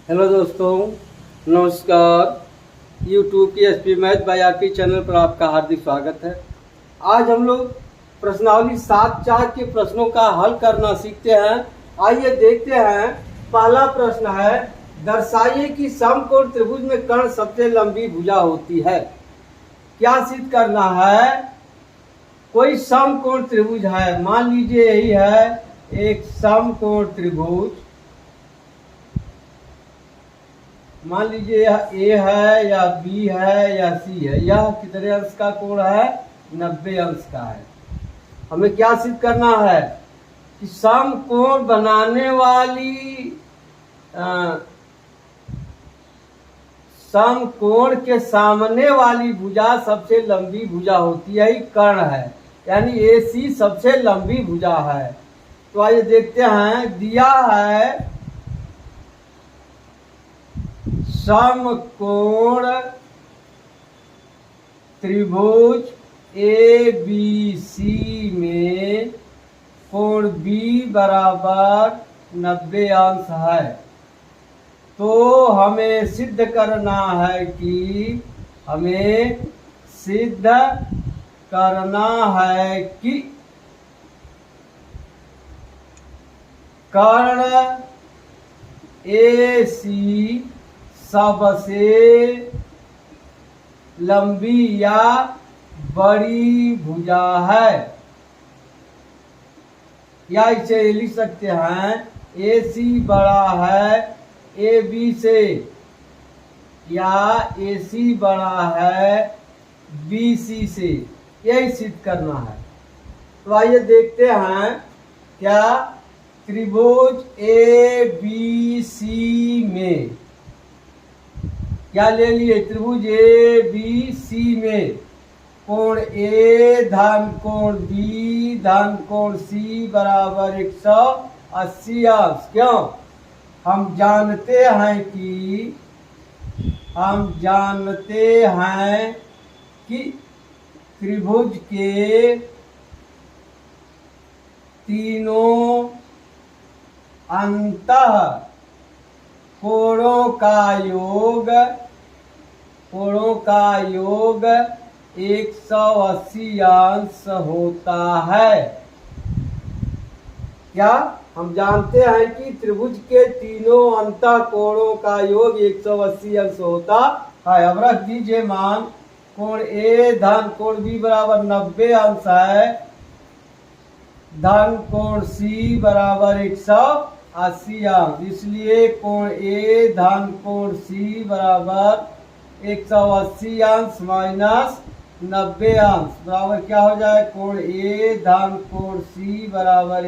Hello दोस्तों, नमस्कार। YouTube की SP math by RP channel पर आपका हार्दिक स्वागत है। आज हम लोग प्रश्नावली 7-4 के प्रश्नों का हल करना सीखते हैं। आइए देखते हैं। पहला प्रश्न है, दर्शाइए कि समकोण त्रिभुज में कर्ण सबसे लंबी भुजा होती है। क्या सिद्ध करना है? कोई समकोण त्रिभुज है, मान लीजिए यही है एक समकोण त्रिभुज। मान लीजिए यह ए है या बी है या सी है। यह कितने अंश का कोण है? 90 अंश का है। हमें क्या सिद्ध करना है कि समकोण बनाने वाली समकोण के सामने वाली भुजा सबसे लंबी भुजा होती है, ही कर्ण है, यानी AC सबसे लंबी भुजा है। तो आइए देखते हैं। दिया है समकोण त्रिभुज ABC में कोण B बराबर 90 अंश है। तो हमें सिद्ध करना है कि कर्ण AC सबसे लंबी या बड़ी भुजा है। या इसे लिख सकते हैं, AC बड़ा है AB से, या AC बड़ा है BC से। यही सिद्ध करना है। तो आइए देखते हैं। क्या त्रिभुज ABC में क्या ले लिए? त्रिभुज ABC में कोण A धन कोण B धन कोण C बराबर 180 अंश। क्यों? हम जानते हैं कि त्रिभुज के तीनों अंतः कोणों का योग 180 अंश होता है। क्या हम जानते हैं कि त्रिभुज के तीनों अंतः कोणों का योग 180 अंश होता है। अब रख दीजिए मान। कोण A धन कोण B बराबर 90 अंश है, धन कोण C बराबर 180 अंश। इसलिए कोण A धन कोण C बराबर 180 अंश माइनस 90 अंश बराबर क्या हो जाए? कोण A धन कोण C बराबर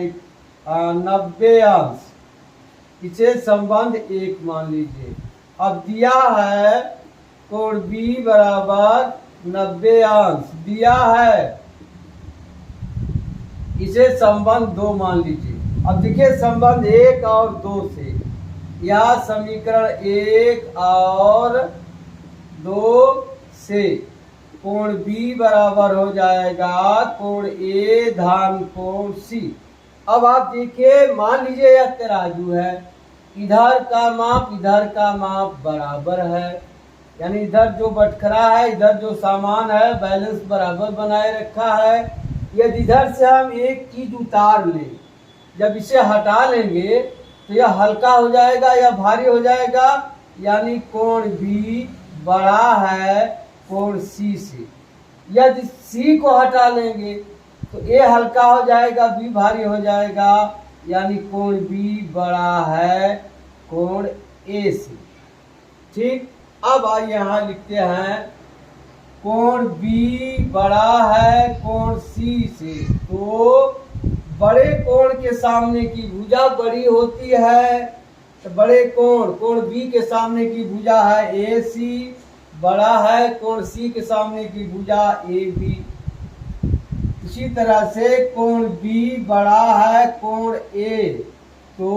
90 अंश। इसे संबंध 1 मान लीजिए। अब दिया है कोण B बराबर 90 अंश दिया है, इसे संबंध 2 मान लीजिए। अब देखिए संबंध 1 और 2 से, या समीकरण 1 और 2 से कोण B बराबर हो जाएगा कोण A धन कोण C। अब आप देखिए, मान लीजिए यह तराजू है, इधर का माप बराबर है, यानी इधर जो बटखरा है, इधर जो सामान है, बैलेंस बराबर बनाए रखा है। यदि इधर से हम एक चीज उतार लें, जब इसे हटा लेंगे तो यह हल्का हो जाएगा या भारी हो जाएगा, यानी कोण B बड़ा है कोण C से। यदि C को हटा लेंगे तो A हल्का हो जाएगा, B भारी हो जाएगा, यानी कोण B बड़ा है कोण A से। ठीक। अब आइए यहाँ लिखते हैं, कोण B बड़ा है कोण C से, तो बड़े कोण के सामने की भुजा बड़ी होती है। तो बड़े कोण B के सामने की भुजा है AC, बड़ा है कोण C के सामने की भुजा AB। इसी तरह से कोण B बड़ा है कोण A, तो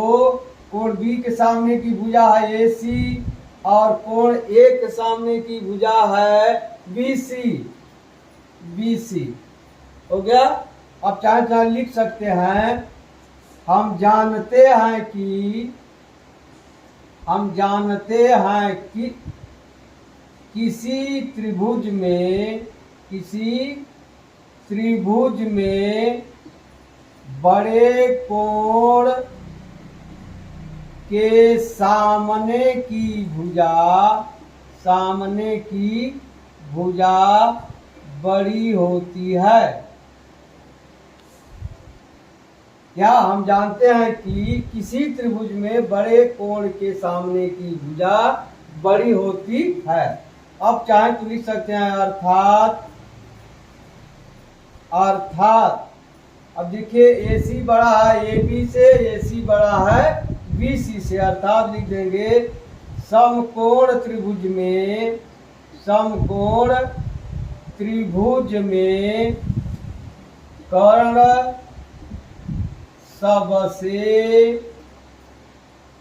कोण B के सामने की भुजा है AC, और कोण A के सामने की भुजा है BC। हो गया। अब चाहे लिख सकते हैं, हम जानते हैं कि हम जानते हैं कि किसी त्रिभुज में बड़े कोण के सामने की भुजा बड़ी होती है। क्या हम जानते हैं कि किसी त्रिभुज में बड़े कोण के सामने की भुजा बड़ी होती है। अब चाहे तो लिख सकते हैं अर्थात अब देखिए AC बड़ा है AB से, AC बड़ा है BC से, अर्थात लिख देंगे समकोण त्रिभुज में कर्ण सबसे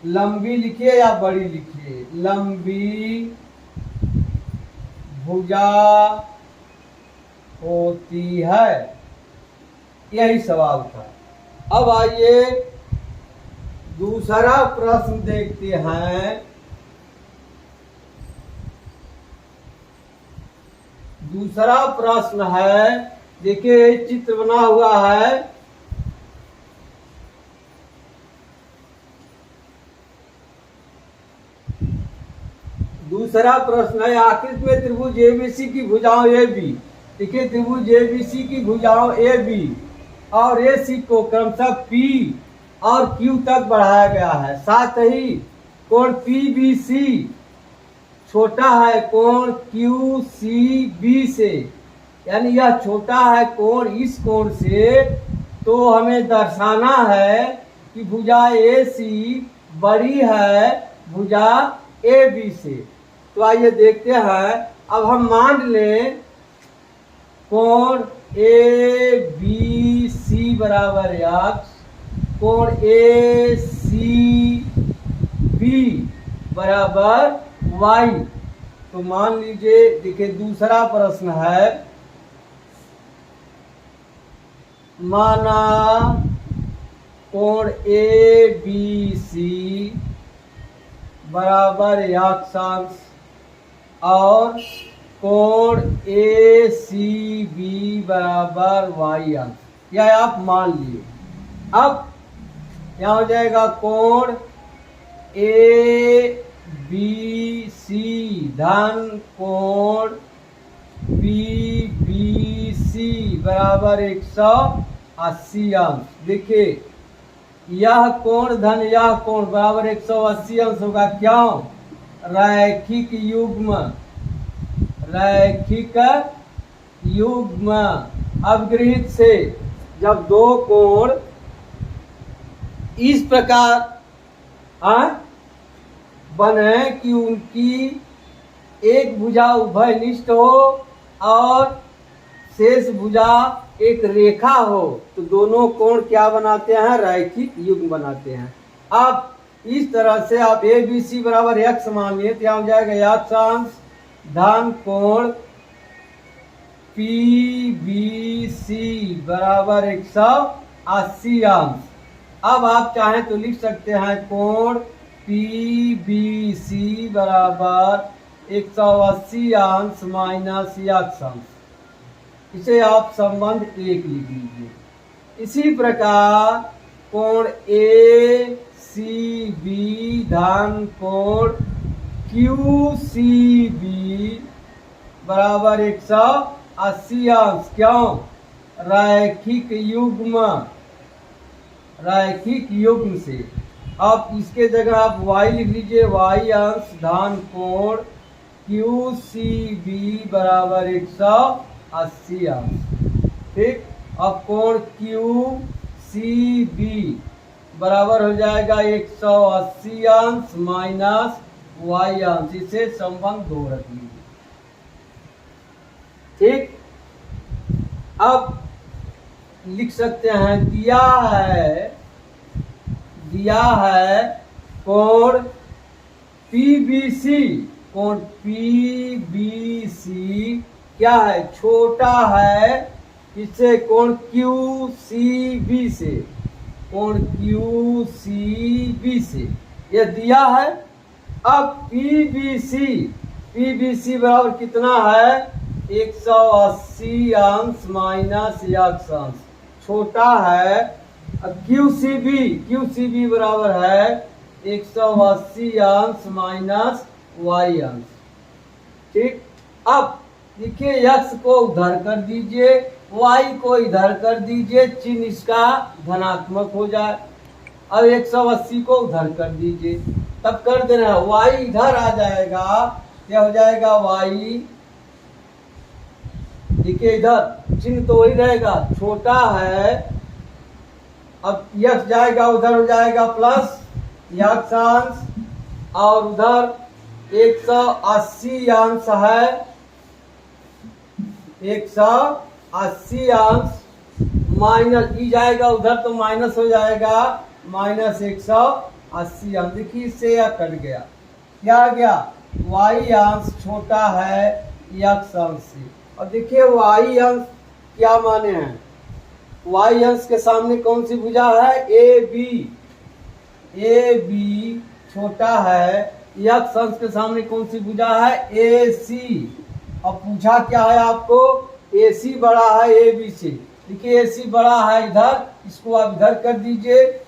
लंबी लिखिए या बड़ी लिखिए, लंबी भुजा होती है। यही सवाल था। अब आइए दूसरा प्रश्न देखते हैं। दूसरा प्रश्न है, देखिए चित्र बना हुआ है। दूसरा प्रश्न है, आकृति में त्रिभुज ABC की भुजाओं AB, देखिए त्रिभुज ABC की भुजाओं AB और AC को क्रमशः P और Q तक बढ़ाया गया है। साथ ही कोण PBC छोटा है कोण QCB से, यानी यह छोटा है कोण इस कोण से, तो हमें दर्शाना है कि भुजा AC बड़ी है भुजा AB से। तो आइए देखते हैं। अब हम मान लें कोण ABC बराबर X, कोण ACB बराबर Y। तो मान लीजिए, देखिए दूसरा प्रश्न है, माना कोण ABC बराबर X और कोण ACB बराबर Y अंश, यह आप मान लिए। अब यहाँ हो जाएगा कोण ABC धन कोण PBC बराबर 180 अंश। देखिए यह कोण धन यह कोण बराबर 180 अंश होगा। क्यों? रैखिक युग्म अवगृहित से जब दो कोण इस प्रकार बने कि उनकी एक भुजा उभयनिष्ठ हो और शेष भुजा एक रेखा हो, तो दोनों कोण क्या बनाते हैं? रैखिक युग्म बनाते हैं। अब इस तरह से आप ABC बराबर X मान लिए, तो यहाँ हो जाएगा X अंश धन कोण PBC बराबर 180 अंश। अब आप चाहें तो लिख सकते हैं कोण PBC बराबर 180 अंश माइनस X अंश। इसे आप संबंध 1 लिख लीजिए। इसी प्रकार कोण ACB धन कोण QCB बराबर 180 अंश। क्यों? रैखिक युग्म से। अब इसके जगह आप y लिख लीजिए, y अंश धन कोण QCB बराबर 180 अंश। ठीक, अब कोण QCB बराबर हो जाएगा 180 अंश माइनस y अंश। इसे संबंध 2 रख लीजिए। ठीक, अब लिख सकते हैं दिया है कोण PBC क्या है? छोटा है इससे कोण QCB से, कोण QCB से यह दिया है। अब पीबीसी बराबर कितना है 180 अंश माइनस x अंश, छोटा है। क्यूसीबी बराबर है 180 अंश माइनस y अंश। ठीक, अब देखिए x को उधर कर दीजिए, y को इधर कर दीजिए, चिन्ह इसका धनात्मक हो जाए। अब 180 को उधर कर दीजिए, तब कर देना है y इधर आ जाएगा, क्या हो जाएगा y, देखिए इधर चिन्ह तो वही रहेगा, छोटा है। अब x जाएगा उधर, हो जाएगा प्लस x अंश, और उधर 180 अंश है, 180 अंश माइनस ई जाएगा उधर तो माइनस हो जाएगा, माइनस 180 अंश। देखिए इससे यह कट गया, क्या आ गया y अंश छोटा है x अंश से। और देखिए y अंश क्या माने हैं, y अंश के सामने कौन सी भुजा है ए बी छोटा है, x अंश के सामने कौन सी भुजा है AC। अब पूछा क्या है आपको, AC बड़ा है AB से। देखिए AC बड़ा है इधर, इसको आप इधर कर दीजिए,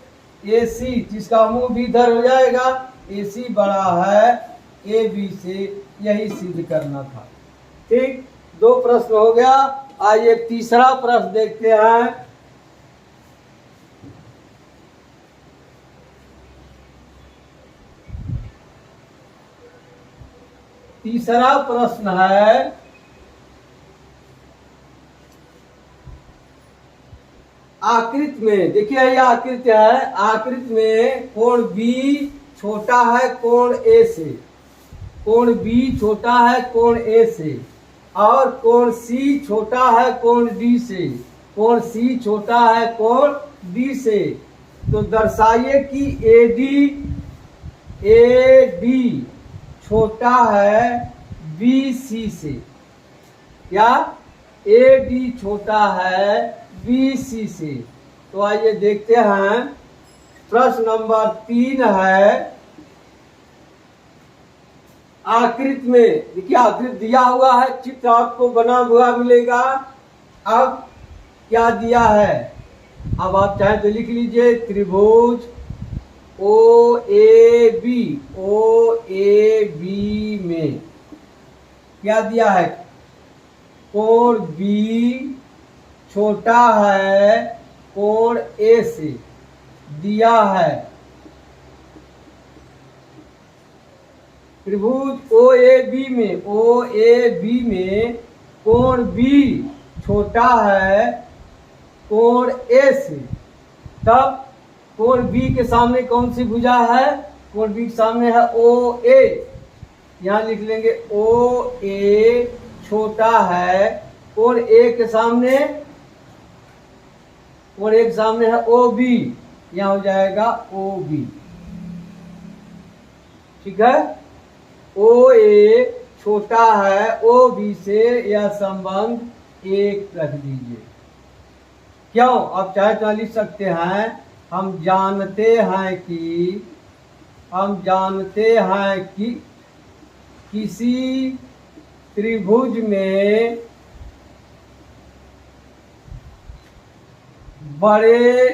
AC जिसका मुंह भी इधर हो जाएगा, AC बड़ा है AB से, यही सिद्ध करना था। ठीक, 2 प्रश्न हो गया। आइए तीसरा प्रश्न देखते हैं। तीसरा प्रश्न है, आकृति में, देखिए यह आकृति है, आकृति में कोण B छोटा है कोण A से, कोण B छोटा है कोण A से, और कोण C छोटा है कोण D से, कोण C छोटा है कोण D से। तो दर्शाइए कि AD छोटा है BC से। क्या AD छोटा है BC से? तो आइए देखते हैं। प्रश्न नंबर 3 है, आकृति में, देखिए आकृति दिया हुआ है, चित्र आपको बना हुआ मिलेगा। अब क्या दिया है, अब आप चाहे तो लिख लीजिए, त्रिभुज OAB में क्या दिया है, कोण B छोटा है कोण A से दिया है। त्रिभुज OAB में कोण B छोटा है कोण A से, तब कोण B के सामने कौन सी भुजा है, कोण B के सामने है OA, यहाँ लिख लेंगे OA छोटा है कोण A के सामने, कोण A के सामने है OB, यहाँ हो जाएगा OB। ठीक है, OA छोटा है OB से, यह संबंध 1 रख दीजिए। क्यों, आप चाहे तो लिख सकते हैं, हम जानते हैं कि किसी त्रिभुज में बड़े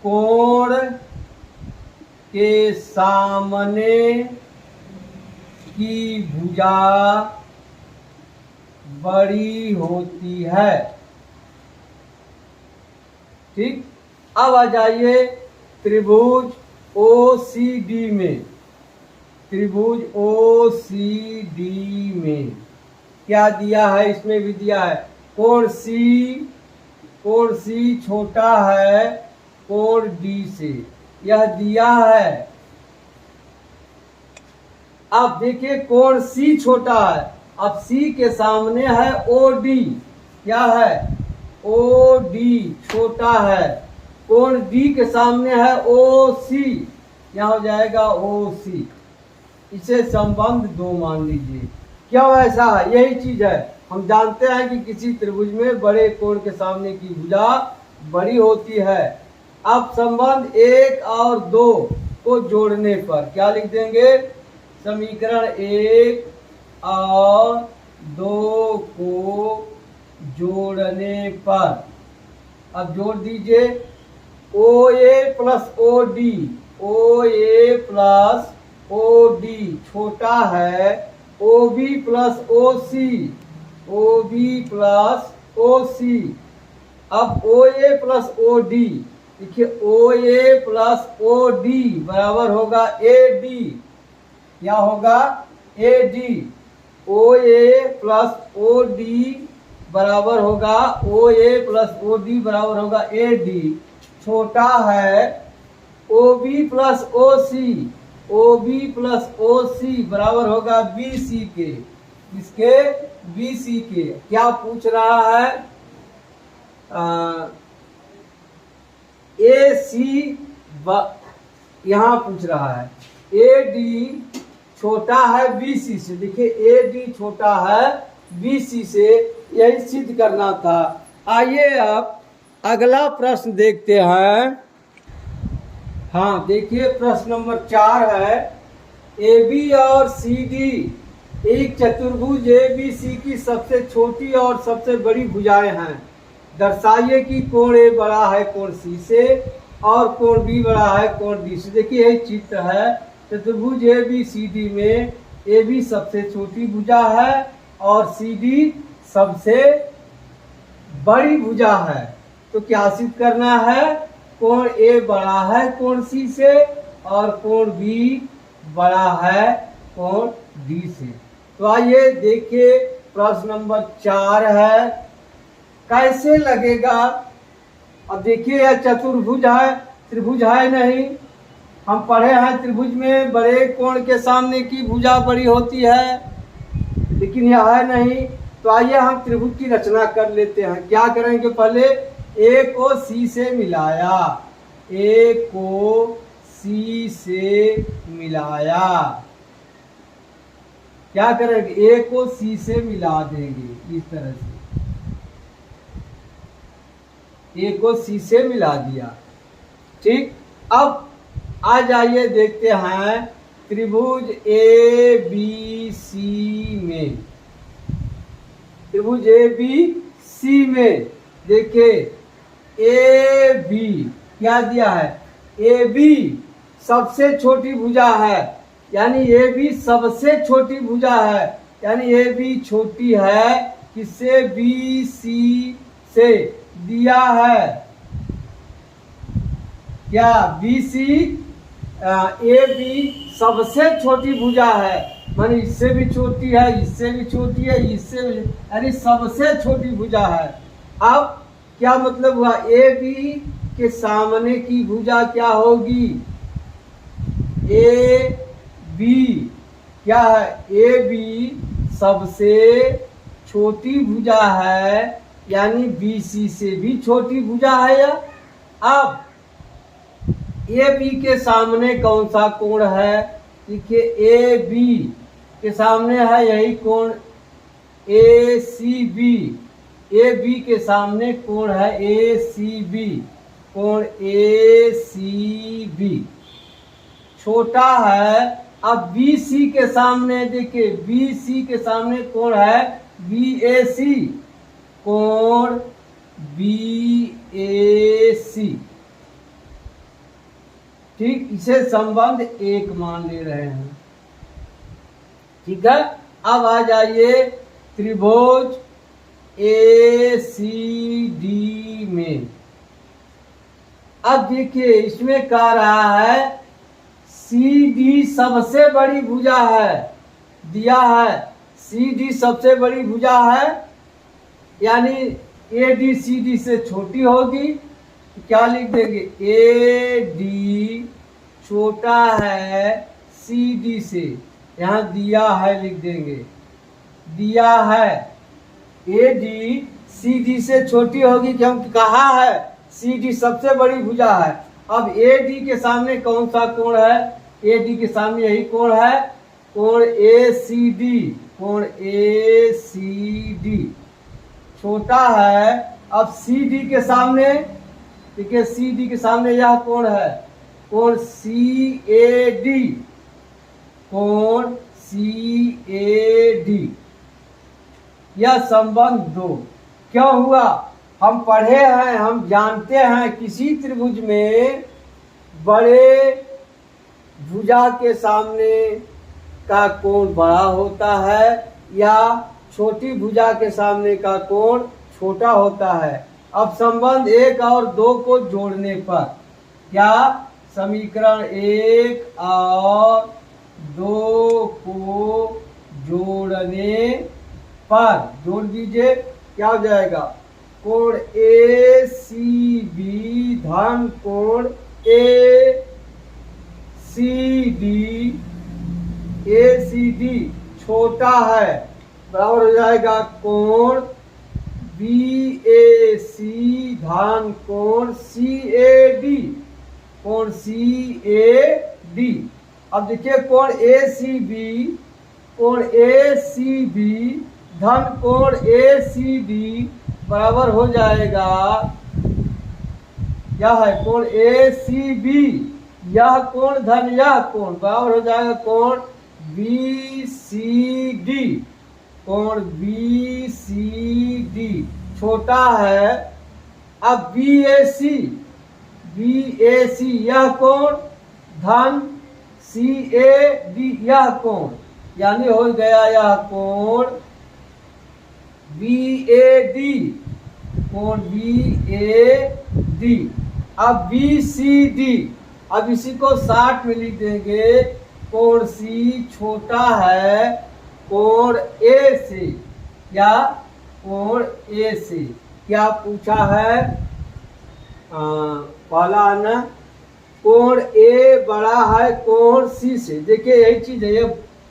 कोण के सामने की भुजा बड़ी होती है। ठीक, अब आ जाइए त्रिभुज OCD में। त्रिभुज OCD में क्या दिया है, इसमें भी दिया है, कोण C छोटा है कोण D से, यह दिया है। अब देखिए कोण C छोटा है, अब C के सामने है OD, क्या है OD छोटा है, कोण D के सामने है OC, यहाँ हो जाएगा OC। इसे संबंध 2 मान लीजिए। क्यों ऐसा है, यही चीज है, हम जानते हैं कि किसी त्रिभुज में बड़े कोण के सामने की भुजा बड़ी होती है। अब संबंध 1 और 2 को जोड़ने पर क्या लिख देंगे, समीकरण 1 और 2 को जोड़ने पर, अब जोड़ दीजिए, OA plus OD, OA plus OD छोटा है OB plus OC, OB plus OC। अब OA प्लस OD, देखिए OA प्लस OD बराबर होगा AD, क्या होगा AD। OA प्लस OD बराबर होगा, OA प्लस OD बराबर होगा AD, छोटा है OB plus OC, OB plus OC बराबर होगा BC के, इसके BC के। क्या पूछ रहा है, AC यहाँ पूछ रहा है AD छोटा है BC से, देखिए AD छोटा है BC से, यही सिद्ध करना था। आइए अब अगला प्रश्न देखते हैं। हाँ देखिए प्रश्न नंबर 4 है, AB और CD एक चतुर्भुज ABC की सबसे छोटी और सबसे बड़ी भुजाएं हैं। दर्शाइए कि कोण A बड़ा है कोण C से और कोण B बड़ा है कोण D से। देखिए यही चित्र है, चतुर्भुज ABCD में AB सबसे छोटी भुजा है और CD सबसे बड़ी भुजा है। तो क्या सिद्ध करना है, कोण A बड़ा है कोण C से और कोण B बड़ा है कोण D से। तो आइए देखिए प्रश्न नंबर 4 है, कैसे लगेगा। अब देखिए यह चतुर्भुज है, त्रिभुज है नहीं। हम पढ़े हैं त्रिभुज में बड़े कोण के सामने की भुजा बड़ी होती है, लेकिन यह है नहीं। तो आइए हम त्रिभुज की रचना कर लेते हैं। क्या करेंगे, पहले A को C से मिलाया, A को C से मिलाया, क्या करेंगे, A को C से मिला देंगे इस तरह से, A को C से मिला दिया। ठीक, अब आ जाइए देखते हैं त्रिभुज ABC में, त्रिभुज ABC में देखिए AB क्या दिया है, AB सबसे छोटी भुजा है, यानी AB सबसे छोटी भुजा है, यानी AB छोटी है किससे, BC से दिया है। क्या BC AB सबसे छोटी भुजा है, मानी इससे भी छोटी है, इससे भी छोटी है, इससे भी, यानी सबसे छोटी भुजा है। अब क्या मतलब हुआ, AB के सामने की भुजा क्या होगी, AB क्या है, AB सबसे छोटी भुजा है, यानी BC से भी छोटी भुजा है। या अब AB के सामने कौन सा कोण है, देखिए AB के सामने है यही कोण ACB, AB के सामने कोण है ACB, कोण ACB छोटा है। अब BC के सामने देखिए, BC के सामने कोण है BAC, कोण BAC। ठीक, इसे संबंध 1 मान ले रहे हैं। ठीक है, अब आ जाइए त्रिभुज ACD में। अब देखिए इसमें कह रहा है CD सबसे बड़ी भुजा है, दिया है CD सबसे बड़ी भुजा है, यानी ADCD से छोटी होगी। क्या लिख देंगे, AD छोटा है CD से, यहाँ दिया है लिख देंगे, दिया है AD CD से छोटी होगी, क्योंकि कहा है CD सबसे बड़ी भुजा है। अब AD के सामने कौन सा कोण है, AD के सामने यही कोण है, कोण ACD, कोण ACD छोटा है। अब CD के सामने, देखिए CD के सामने यह कोण है, कोण CAD, कोण CAD। यह संबंध 2 क्यों हुआ? हम पढ़े हैं, हम जानते हैं किसी त्रिभुज में बड़े भुजा के सामने का कोण बड़ा होता है या छोटी भुजा के सामने का कोण छोटा होता है। अब संबंध 1 और 2 को जोड़ने पर, क्या समीकरण 1 और 2 को जोड़ने पर, जोड़ दीजिए, क्या हो जाएगा? कोण ACB धन कोण ACD छोटा है, बराबर हो जाएगा कोण BAC धन कोण CAD, कोण CAD। अब देखिए कोण ACB धन कोण ACD बराबर हो जाएगा, यह है कोण ACB, यह कोण धन यह कोण बराबर हो जाएगा कोण BCD, कोण BCD छोटा है। अब BAC यह कोण धन CAD यह कोण, यानी हो गया यह कोण BAD, कोण BAD। अब BCD, अब इसी को 60 में लिख देंगे, कोण C छोटा है कोण A से, या कोण A से। क्या पूछा है? पहला न कोण A बड़ा है कोण C से। देखिए यही चीज है, ये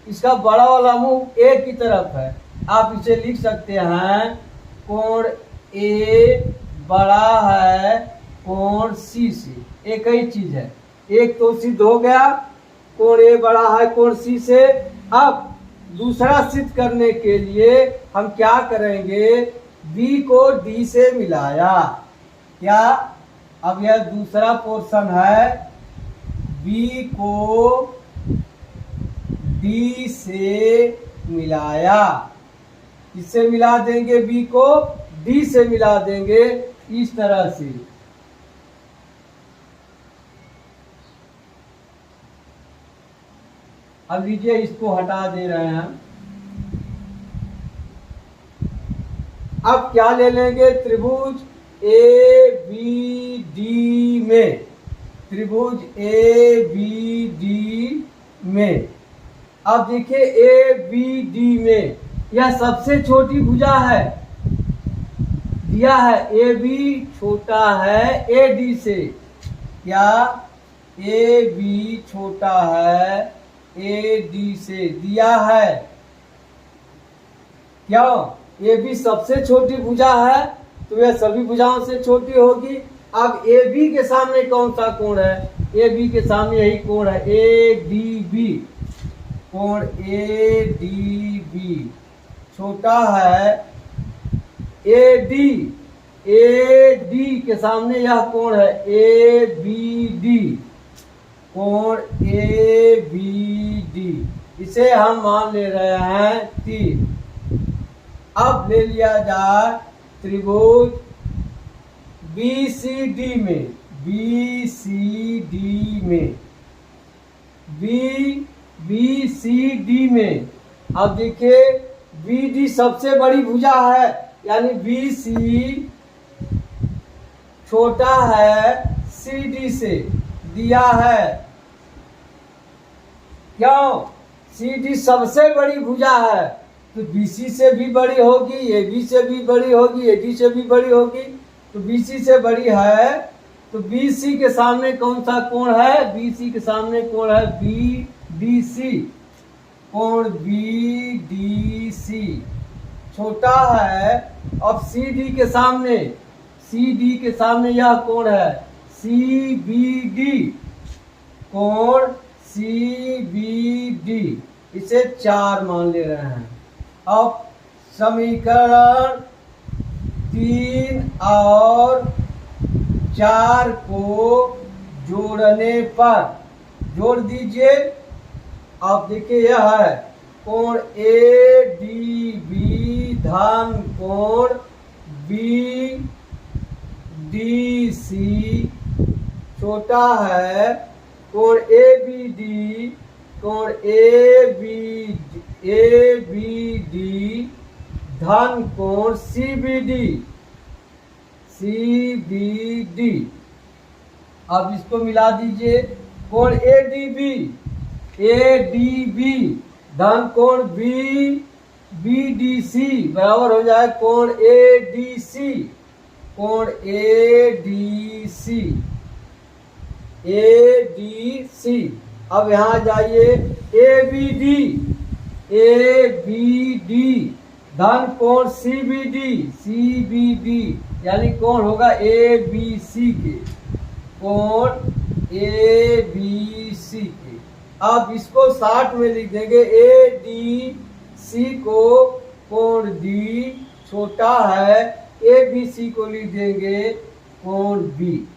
इसका बड़ा वाला मुंह A की तरफ है, आप इसे लिख सकते हैं कोण A बड़ा है कोण C से। एक ही चीज है, एक तो सिद्ध हो गया, कोण A बड़ा है कोण C से। अब दूसरा सिद्ध करने के लिए हम क्या करेंगे? B को D से मिलाया, क्या? अब यह दूसरा पोर्शन है, B को D से मिलाया, किससे मिला देंगे? B को D से मिला देंगे, इस तरह से। अब लीजिए इसको हटा दे रहे हैं। अब क्या ले लेंगे? त्रिभुज ABD में, त्रिभुज ABD में। अब देखिए ABD में यह सबसे छोटी भुजा है, दिया है AB छोटा है AD से, क्या AB छोटा है AD से, दिया है। क्यों? AB सबसे छोटी भुजा है तो यह सभी भुजाओं से छोटी होगी। अब AB के सामने कौन सा कोण है? AB के सामने यही कोण है ADB, कोण ADB छोटा है AD, AD के सामने यह कोण है ABD, कोण ABD, इसे हम मान ले रहे हैं 3। अब ले लिया जाए त्रिभुज BCD में, BCD में, BCD में। अब देखिए BD सबसे बड़ी भुजा है, यानी BC छोटा है CD से, दिया है। क्यों? CD सबसे बड़ी भुजा है तो BC से भी बड़ी होगी, AB से भी बड़ी होगी, AD से भी बड़ी होगी, तो BC से बड़ी है। तो BC के सामने कौन सा कोण है? BC के सामने कोण है BDC, कोण BDC छोटा है। अब CD के सामने, CD के सामने यह कोण है CBD, कोण CBD, इसे 4 मान ले रहे हैं। अब समीकरण 3 और 4 को जोड़ने पर, जोड़ दीजिए, आप देखिए यह है कोण ए डी बी धन कोण बी डी सी छोटा है कोण ए बी डी, कोण ए बी डी धन कोण सी बी डी। अब इसको मिला दीजिए कोण ए डी बी धन कोण बी डी सी बराबर हो जाए कोण ए डी सी, कोण ए डी सी। अब यहाँ जाइए ए बी डी धन कोण सी बी डी यानी कोण होगा ए बी सी के, कोण ए बी सी के। अब इसको 60 में लिख देंगे ए डी सी को कोण डी छोटा है, ए बी सी को लिख देंगे कोण बी।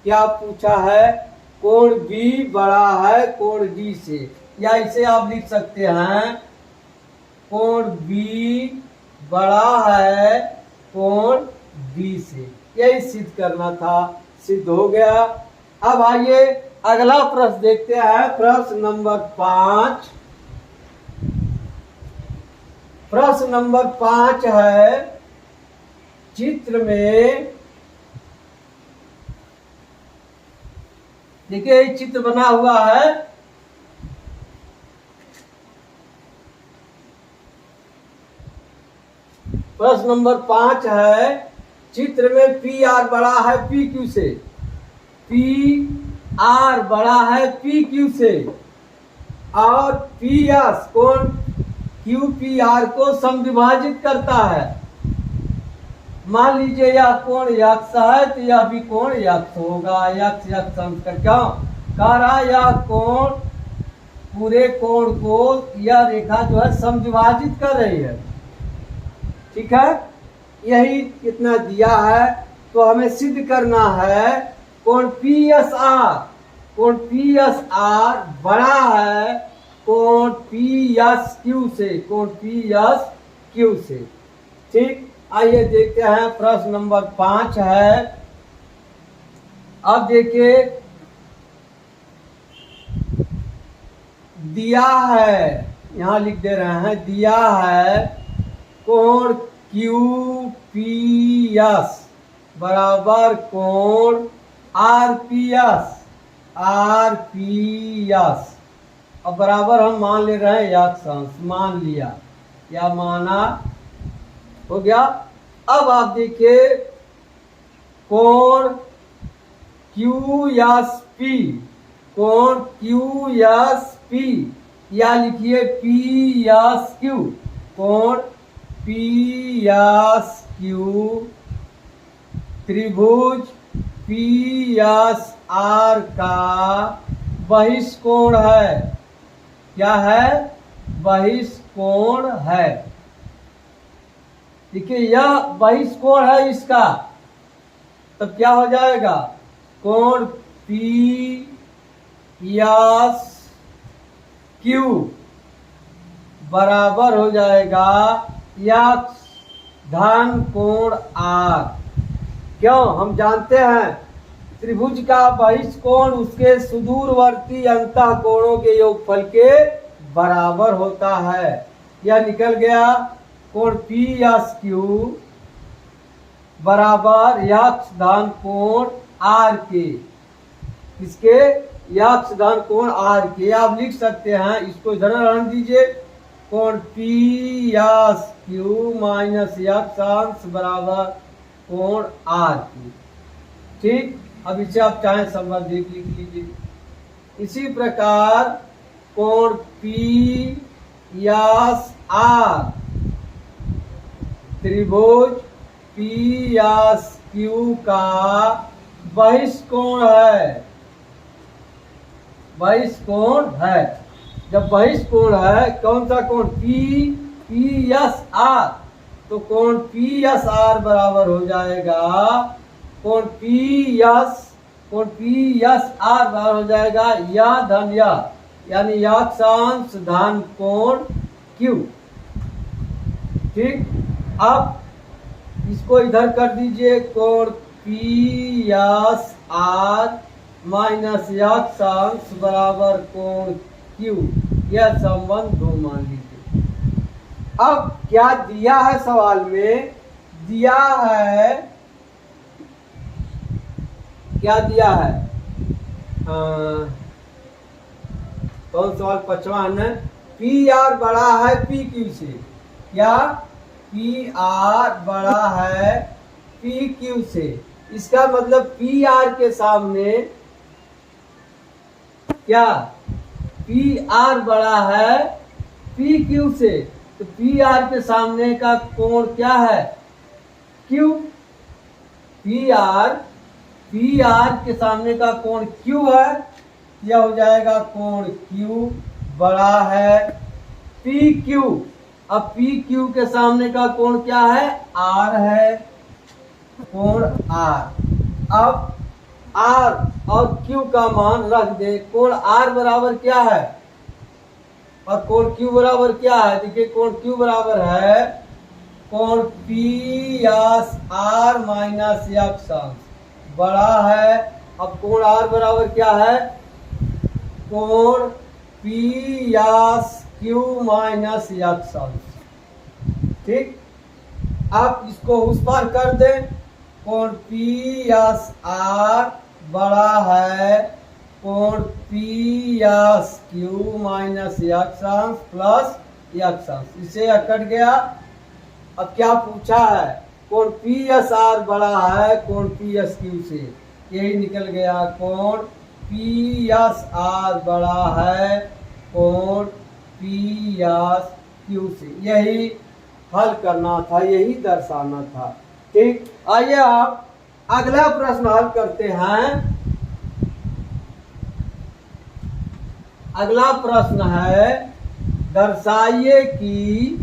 क्या पूछा है? कोण बी बड़ा है कोण डी से, या इसे आप लिख सकते हैं कोण बी बड़ा है कोण डी से। यही सिद्ध करना था, सिद्ध हो गया। अब आइए अगला प्रश्न देखते हैं, प्रश्न नंबर 5। प्रश्न नंबर 5 है चित्र में देखिए चित्र बना हुआ है, प्रश्न नंबर 5 है चित्र में पी आर बड़ा है पी क्यू से, पी आर बड़ा है पी क्यू से और पी एस कोण क्यू पी आर को समविभाजित करता है। मान लीजिए यह कोण यक्ष है तो यह भी कोण यक्ष होगा, यक्ष समकर क्यों कह रहा है यह कोण पूरे कोण को यह रेखा जो है समविभाजित कर रही है। ठीक है, यही कितना दिया है तो हमें सिद्ध करना है कोण पी एस आर, कोण पी एस आर बड़ा है कोण पी एस क्यू से, कोण पी एस क्यू से। ठीक, आइए देखते हैं प्रश्न नंबर 5 है। अब देखिए दिया है, यहां लिख दे रहे हैं दिया है कोण क्यू पी एस बराबर कोण आर पी एस। अब बराबर हम मान ले रहे हैं यक्ष अंश, मान लिया या माना हो गया। अब आप देखिए कोण क्यू एस पी, कोण क्यू एस पी या लिखिए पी एस क्यू, कोण पी एस क्यू त्रिभुज पी एस आर का बहिष्कोण है। क्या है? बहिष्कोण है। देखिए यह बहिष्कोण है इसका, तब क्या हो जाएगा कोण पी एस क्यू बराबर हो जाएगा यक्ष धन कोण आर। क्यों? हम जानते हैं त्रिभुज का बहिष्कोण उसके सुदूरवर्ती अंतः कोणों के योगफल के बराबर होता है। यह निकल गया कोण पी एस क्यू बराबर यक्ष धन कोण आर के, इसके यक्ष धन कोण आर के। आप लिख सकते हैं, इसको इधर रहने दीजिए, कोण पी एस क्यू माइनस यक्ष अंश बराबर कोण आर की। ठीक, अब इसे आप चाहें संबंधित लिख लीजिए। इसी प्रकार कोण पी एस आर त्रिभुज पी एस क्यू का बहिष्कोण है, बहिष्कोण है। जब बहिष्कोण है कौन सा कोण? पी एस आर, तो कोण पी एस आर बराबर हो जाएगा कोण पी एस आर बराबर हो जाएगा या धन या यानी अक्षांश धन कोण Q। ठीक, अब इसको इधर कर दीजिए, कोण पी एस आर माइनस अक्षांश बराबर कोण Q। यह संबंध 2 मान लीजिए। अब क्या दिया है सवाल में, दिया है, क्या दिया है, कौन सवाल 55 है, पी आर बड़ा है पी क्यू से। क्या पी आर बड़ा है पी क्यू से, इसका मतलब पी आर के सामने क्या, पी आर बड़ा है पी क्यू से, तो पी आर के सामने का कोण क्या है, क्यू। पी आर के सामने का कोण क्यू है, यह हो जाएगा कोण क्यू बड़ा है पी क्यू। अब पी क्यू के सामने का कोण क्या है, आर है, कोण आर। अब आर और क्यू का मान रख दे, कोण आर बराबर क्या है और कोण क्यू बराबर क्या है। देखिए कोण क्यू बराबर है कोण पी एस आर माइनस अक्षांश बड़ा है। अब कोण आर बराबर क्या है, कोण पी एस क्यू माइनस अक्षांश। ठीक, आप इसको उस पार कर दें, कोण पी एस आर बड़ा है कोण पी एस क्यू माइनस अक्षांश प्लस अक्षांश, इसे कट गया। अब क्या पूछा है, कोण पी एस आर बड़ा है कोण पी एस क्यू से, यही निकल गया, कोण पी एस आर बड़ा है कोण पी एस क्यू से। यही हल करना था, यही दर्शाना था। ठीक, आइए आप अगला प्रश्न हल करते हैं। अगला प्रश्न है, दर्शाइए कि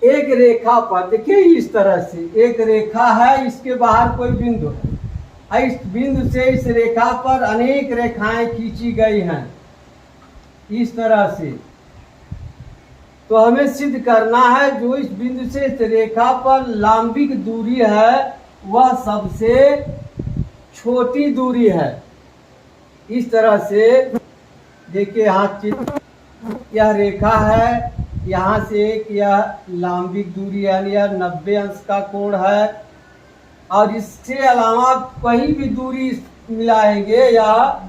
एक रेखा पर, देखिए इस तरह से एक रेखा है, इसके बाहर कोई बिंदु है, इस बिंदु से इस रेखा पर अनेक रेखाएं खींची गई हैं इस तरह से। तो हमें सिद्ध करना है जो इस बिंदु से इस रेखा पर लंबिक दूरी है वह सबसे छोटी दूरी है। इस तरह से देखिए यहाँ चित्र, यह रेखा है, यहाँ से एक यह लंबिक दूरी है, यह 90 अंश का कोण है, और इससे अलावा कहीं भी दूरी मिलाएंगे या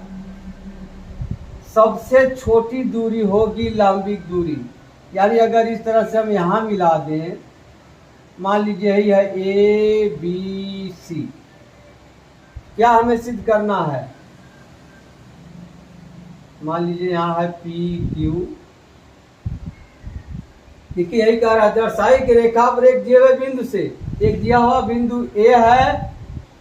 सबसे छोटी दूरी होगी लंबिक दूरी। यानी अगर इस तरह से हम यहाँ मिला दें, मान लीजिए यही है ए बी सी, क्या हमें सिद्ध करना है, मान लीजिए यहाँ है पी क्यू। देखिए यही कह रहा है, दर्शाई की रेखा पर एक दिए हुए बिंदु से, एक दिया हुआ बिंदु ए है,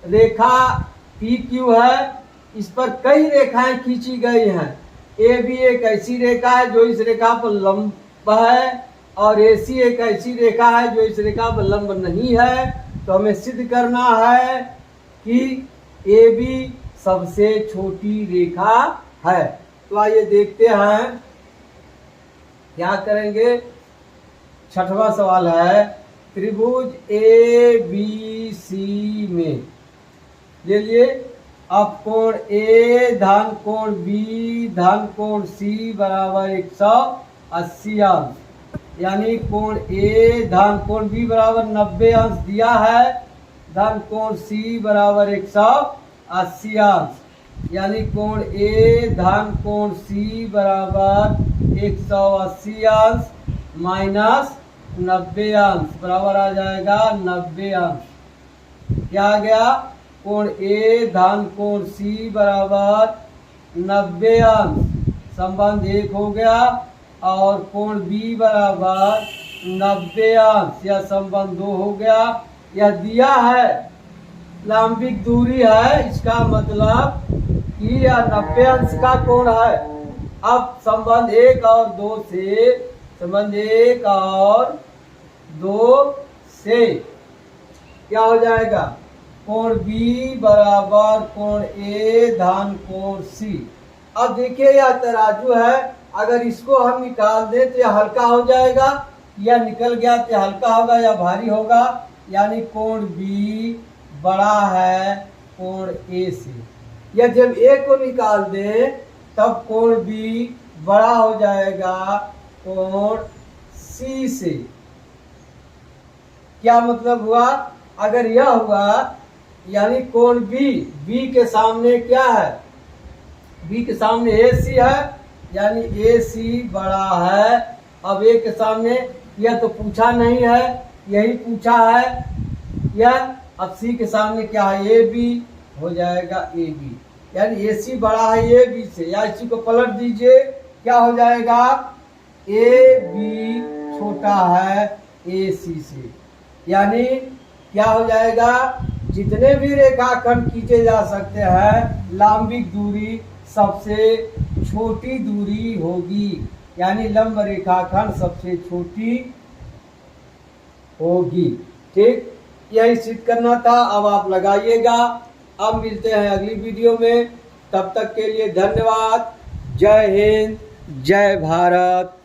रेखा पी क्यू है, इस पर कई रेखाएं खींची गई हैं। ए बी एक ऐसी रेखा है जो इस रेखा पर लंब है, और ए सी एक ऐसी रेखा है जो इस रेखा पर लंब नहीं है। तो हमें सिद्ध करना है कि ए बी सबसे छोटी रेखा है। तो आइए देखते हैं क्या करेंगे। छठवां सवाल है, त्रिभुज ए बी सी में ले लिए, अब कोण ए धन कोण बी धन कोण सी बराबर 180 अंश, यानी कोण ए धन कोण बी बराबर 90 अंश दिया है, धन कोण सी बराबर 180 अंश, यानी कोण ए धन कोण सी बराबर 180 अंश माइनस 90 अंश बराबर आ जाएगा 90 अंश। क्या आ गया, कोण ए धन कोण सी बराबर 90 अंश, संबंध 1 हो गया, और कोण बी बराबर 90 अंश, यह संबंध 2 हो गया। यह दिया है लंबिक दूरी है, इसका मतलब कि यह 90 अंश का कोण है। अब संबंध 1 और 2 से, संबंध 1 और 2 से क्या हो जाएगा, कोण B बराबर कोण A धन कोण C। अब देखिए यह तराजू है, अगर इसको हम निकाल दें तो यह हल्का हो जाएगा, या निकल गया तो हल्का होगा या भारी होगा, यानी कोण B बड़ा है कोण A से। या जब A को निकाल दें तब कोण B बड़ा हो जाएगा कोण C से। क्या मतलब हुआ, अगर यह हुआ यानी कोण B के सामने क्या है, B के सामने AC है, यानी AC बड़ा है। अब A के सामने यह तो पूछा नहीं है, यही पूछा है यह। अब C के सामने क्या है, AB हो जाएगा AB, यानी AC बड़ा है AB से। या इसी को पलट दीजिए, क्या हो जाएगा, AB छोटा है AC से। यानी क्या हो जाएगा, जितने भी रेखाखंड खींचे जा सकते हैं लंबिक दूरी सबसे छोटी दूरी होगी, यानी लंब रेखाखंड सबसे छोटी होगी। ठीक, यही सिद्ध करना था। अब आप लगाइएगा। अब मिलते हैं अगली वीडियो में, तब तक के लिए धन्यवाद। जय हिंद, जय भारत।